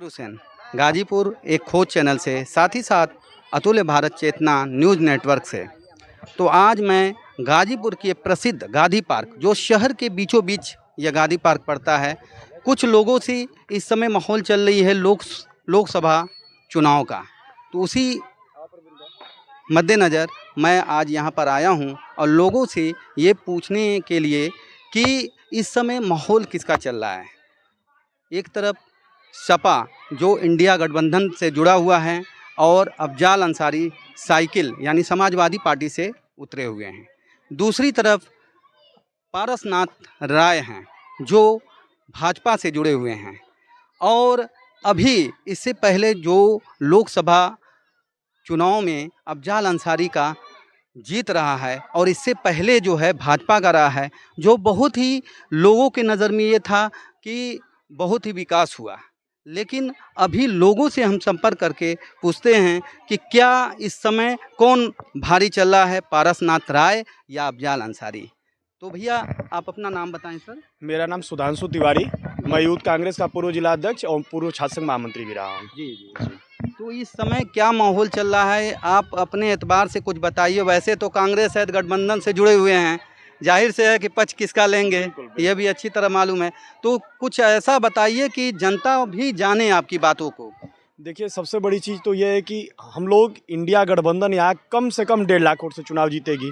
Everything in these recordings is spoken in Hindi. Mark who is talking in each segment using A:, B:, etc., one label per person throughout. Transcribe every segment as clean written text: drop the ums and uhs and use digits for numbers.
A: हुसैन गाजीपुर एक खोज चैनल से, साथ ही साथ अतुल्य भारत चेतना न्यूज़ नेटवर्क से। तो आज मैं गाजीपुर की एक प्रसिद्ध गांधी पार्क, जो शहर के बीचों बीच यह गांधी पार्क पड़ता है, कुछ लोगों से इस समय माहौल चल रही है लोकसभा चुनाव का। तो उसी मद्देनज़र मैं आज यहाँ पर आया हूँ और लोगों से ये पूछने के लिए कि इस समय माहौल किसका चल रहा है। एक तरफ सपा जो इंडिया गठबंधन से जुड़ा हुआ है और अफजाल अंसारी साइकिल यानी समाजवादी पार्टी से उतरे हुए हैं। दूसरी तरफ पारसनाथ राय हैं जो भाजपा से जुड़े हुए हैं। और अभी इससे पहले जो लोकसभा चुनाव में अफजाल अंसारी का जीत रहा है और इससे पहले जो है भाजपा का रहा है, जो बहुत ही लोगों के नज़र में ये था कि बहुत ही विकास हुआ। लेकिन अभी लोगों से हम संपर्क करके पूछते हैं कि क्या इस समय कौन भारी चल रहा है, पारसनाथ राय या अफजाल अंसारी। तो भैया आप अपना नाम बताएं सर।
B: मेरा नाम सुधांशु तिवारी, मैं यूथ कांग्रेस का पूर्व जिला अध्यक्ष और पूर्व छात्र संघ महामंत्री भी रहा हूँ।
A: जी। तो इस समय क्या माहौल चल रहा है, आप अपने एतबार से कुछ बताइए। वैसे तो कांग्रेस है, गठबंधन से जुड़े हुए हैं, जाहिर से है कि पक्ष किसका लेंगे यह भी अच्छी तरह मालूम है। तो कुछ ऐसा बताइए कि जनता भी जाने आपकी बातों को।
B: देखिए, सबसे बड़ी चीज़ तो यह है कि हम लोग इंडिया गठबंधन यहाँ कम से कम 1.5 लाख वोट से चुनाव जीतेगी।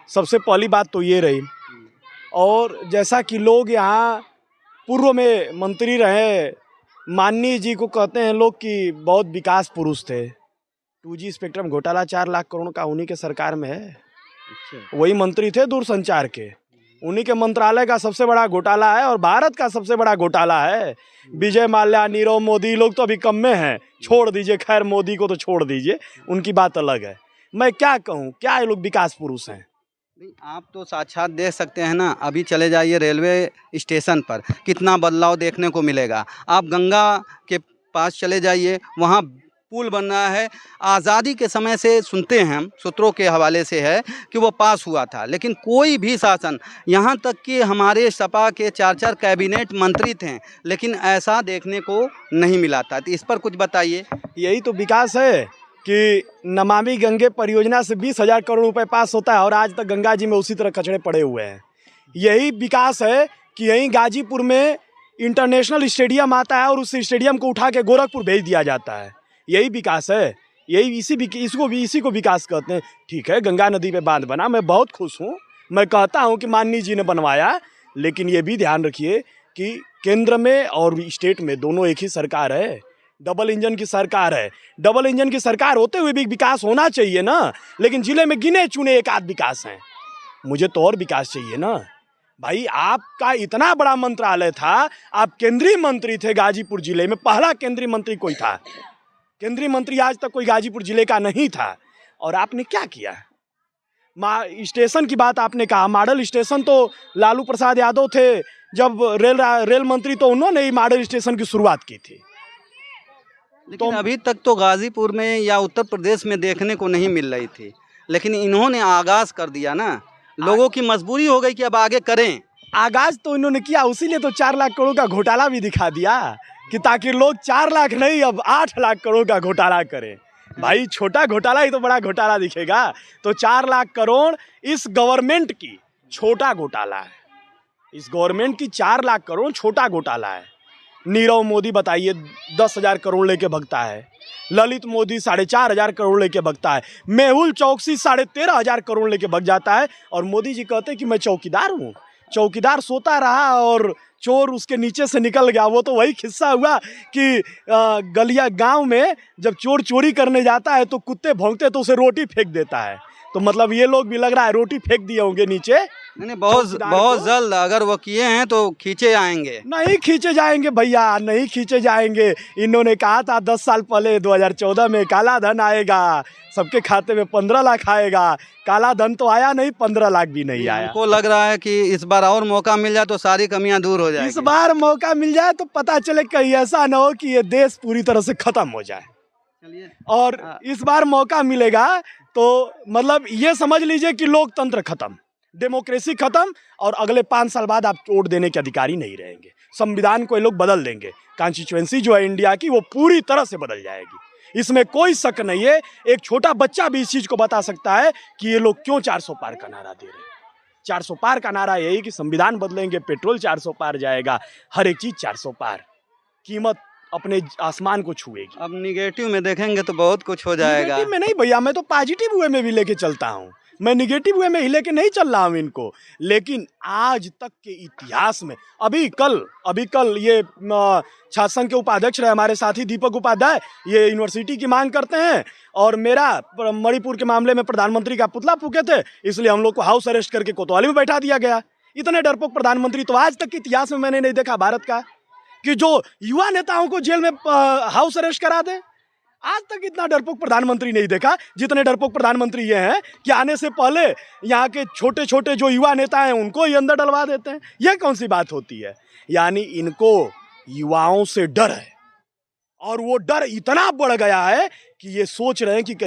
B: सबसे पहली बात तो ये रही। और जैसा कि लोग यहाँ पूर्व में मंत्री रहे, माननीय जी को कहते हैं लोग कि बहुत विकास पुरुष थे। 2G स्पेक्ट्रम घोटाला 4 लाख करोड़ का उन्हीं के सरकार में है। वही मंत्री थे दूरसंचार के, उन्हीं के मंत्रालय का सबसे बड़ा घोटाला है और भारत का सबसे बड़ा घोटाला है। विजय माल्या, नीरव मोदी लोग तो अभी कम में हैं, छोड़ दीजिए, खैर मोदी को तो छोड़ दीजिए, उनकी बात अलग है। मैं क्या कहूँ, क्या ये लोग विकास पुरुष हैं।
A: नहीं, आप तो साक्षात देख सकते हैं ना। अभी चले जाइए रेलवे स्टेशन पर, कितना बदलाव देखने को मिलेगा। आप गंगा के पास चले जाइए, वहाँ पुल बन रहा है। आज़ादी के समय से सुनते हैं हम, सूत्रों के हवाले से है कि वो पास हुआ था, लेकिन कोई भी शासन, यहाँ तक कि हमारे सपा के 4 कैबिनेट मंत्री थे, लेकिन ऐसा देखने को नहीं मिला था। तो इस पर कुछ बताइए।
B: यही तो विकास है कि नमामि गंगे परियोजना से 20,000 करोड़ रुपए पास होता है और आज तक गंगा जी में उसी तरह कचड़े पड़े हुए हैं। यही विकास है कि यहीं गाजीपुर में इंटरनेशनल स्टेडियम आता है और उस स्टेडियम को उठा के गोरखपुर भेज दिया जाता है। यही विकास है, यही इसी को विकास कहते हैं। ठीक है, गंगा नदी पे बांध बना, मैं बहुत खुश हूँ, मैं कहता हूँ कि माननीय जी ने बनवाया। लेकिन ये भी ध्यान रखिए कि केंद्र में और स्टेट में दोनों एक ही सरकार है, डबल इंजन की सरकार है। डबल इंजन की सरकार होते हुए भी विकास होना चाहिए ना। लेकिन जिले में गिने चुने एक आध विकास हैं, मुझे तो और विकास चाहिए ना भाई। आपका इतना बड़ा मंत्रालय था, आप केंद्रीय मंत्री थे गाजीपुर जिले में, पहला केंद्रीय मंत्री कोई था। केंद्रीय मंत्री आज तक कोई गाजीपुर जिले का नहीं था। और आपने क्या किया। स्टेशन की बात आपने कहा, मॉडल स्टेशन तो लालू प्रसाद यादव थे जब रेल मंत्री, तो उन्होंने ही मॉडल स्टेशन की शुरुआत की थी।
A: लेकिन अभी तक तो गाजीपुर में या उत्तर प्रदेश में देखने को नहीं मिल रही थी, लेकिन इन्होंने आगाज़ कर दिया ना। लोगों की मजबूरी हो गई कि अब आगे करें।
B: आगाज़ तो इन्होंने किया, उसीलिए तो 4 लाख करोड़ का घोटाला भी दिखा दिया कि ताकि लोग 4 लाख नहीं अब 8 लाख करोड़ का घोटाला करें। भाई छोटा घोटाला ही तो बड़ा घोटाला दिखेगा। तो 4 लाख करोड़ इस गवर्नमेंट की छोटा घोटाला है। इस गवर्नमेंट की 4 लाख करोड़ छोटा घोटाला है। नीरव मोदी बताइए 10,000 करोड़ लेके भगता है, ललित मोदी 4,500 करोड़ लेके भगता है, मेहुल चौकसी 13,500 करोड़ लेके भग जाता है। और मोदी जी कहते हैं कि मैं चौकीदार हूँ। चौकीदार सोता रहा और चोर उसके नीचे से निकल गया। वो तो वही किस्सा हुआ कि गलिया गांव में जब चोर चोरी करने जाता है तो कुत्ते भौंकते तो उसे रोटी फेंक देता है। तो मतलब ये लोग भी लग रहा है रोटी फेंक दिए होंगे नीचे।
A: नहीं, बहुत जल्द अगर वो किए हैं तो खींचे जाएंगे।
B: नहीं खींचे जाएंगे भैया, नहीं खींचे जाएंगे। इन्होंने कहा था 10 साल पहले 2014 में काला धन आएगा, सबके खाते में 15 लाख आएगा। काला धन तो आया नहीं, 15 लाख भी नहीं आया।
A: हमको लग रहा है कि इस बार और मौका मिल जाए तो सारी कमियां दूर हो जाएगी।
B: इस बार मौका मिल जाए तो पता चले कहीं ऐसा ना हो कि ये देश पूरी तरह से खत्म हो जाए। और इस बार मौका मिलेगा तो मतलब ये समझ लीजिए कि लोकतंत्र खत्म। डेमोक्रेसी खत्म और अगले 5 साल बाद आप वोट देने के अधिकारी नहीं रहेंगे। संविधान को ये लोग बदल देंगे। कॉन्स्टिट्यूएंसी जो है इंडिया की वो पूरी तरह से बदल जाएगी, इसमें कोई शक नहीं है। एक छोटा बच्चा भी इस चीज़ को बता सकता है कि ये लोग क्यों 400 पार का नारा दे रहे हैं। 400 पार का नारा यही कि संविधान बदलेंगे, पेट्रोल 400 पार जाएगा, हर एक चीज़ 400 पार, कीमत अपने आसमान को छुएगी।
A: अब निगेटिव में देखेंगे तो बहुत कुछ हो जाएगा।
B: निगेटिव में नहीं भैया, मैं तो पॉजिटिव वे में भी लेके चलता हूँ, मैं निगेटिव वे में ही लेके नहीं चल रहा हूँ इनको। लेकिन आज तक के इतिहास में अभी कल ये छात्र संघ के उपाध्यक्ष रहे हमारे साथी दीपक उपाध्याय, ये यूनिवर्सिटी की मांग करते हैं और मेरा मणिपुर के मामले में प्रधानमंत्री का पुतला फूके थे, इसलिए हम लोग को हाउस अरेस्ट करके कोतवाली में बैठा दिया गया। इतने डरपोक प्रधानमंत्री तो आज तक के इतिहास में मैंने नहीं देखा भारत का, कि जो युवा नेताओं को जेल में हाउस अरेस्ट करा दे। आज तक इतना डरपोक प्रधानमंत्री नहीं देखा जितने डरपोक प्रधानमंत्री ये हैं कि आने से पहले यहाँ के छोटे छोटे जो युवा नेता हैं उनको ही अंदर डलवा देते हैं। यह कौन सी बात होती है? यानी इनको युवाओं से डर है और वो डर इतना बढ़ गया है कि ये सोच रहे हैं कि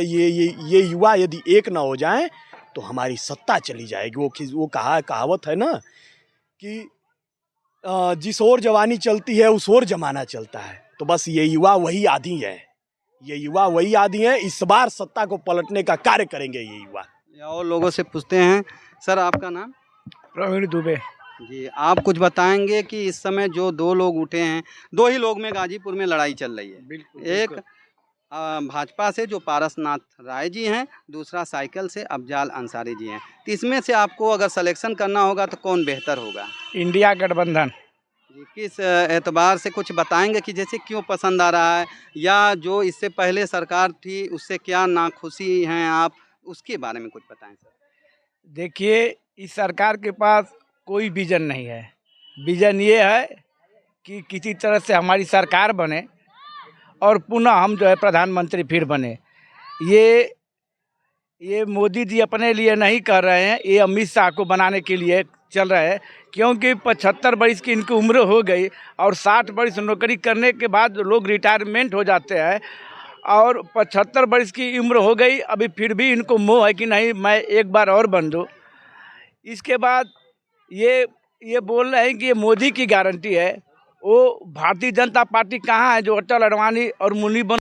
B: ये युवा यदि एक ना हो जाएं तो हमारी सत्ता चली जाएगी। वो कहावत है ना कि जिस ओर जवानी चलती है उस ओर जमाना चलता है। तो बस ये युवा वही आदि है, ये युवा वही आदि है। इस बार सत्ता को पलटने का कार्य करेंगे ये युवा।
A: और लोगों से पूछते हैं, सर आपका नाम?
C: प्रवीण दुबे।
A: जी, आप कुछ बताएंगे कि इस समय जो 2 लोग उठे हैं, 2 ही लोग में गाजीपुर में लड़ाई चल रही है।
C: बिल्कुल,
A: एक भाजपा से जो पारसनाथ राय जी हैं, दूसरा साइकिल से अफजाल अंसारी जी हैं। तो इसमें से आपको अगर सिलेक्शन करना होगा तो कौन बेहतर होगा?
C: इंडिया गठबंधन।
A: जी, किस एतबार से कुछ बताएंगे कि जैसे क्यों पसंद आ रहा है, या जो इससे पहले सरकार थी उससे क्या नाखुशी हैं आप, उसके बारे में कुछ बताएं सर।
C: देखिए, इस सरकार के पास कोई विजन नहीं है। विजन ये है कि किसी तरह से हमारी सरकार बने और पुनः हम जो है प्रधानमंत्री फिर बने। ये मोदी जी अपने लिए नहीं कर रहे हैं, ये अमित शाह को बनाने के लिए चल रहे हैं। क्योंकि 75 वर्ष की इनकी उम्र हो गई और 60 वर्ष नौकरी करने के बाद लोग रिटायरमेंट हो जाते हैं और 75 वर्ष की उम्र हो गई, अभी फिर भी इनको मोह है कि नहीं मैं एक बार और बन दूँ। इसके बाद ये बोल रहे हैं कि ये मोदी की गारंटी है। वो भारतीय जनता पार्टी कहाँ है जो अटल अडवाणी और मुनि बन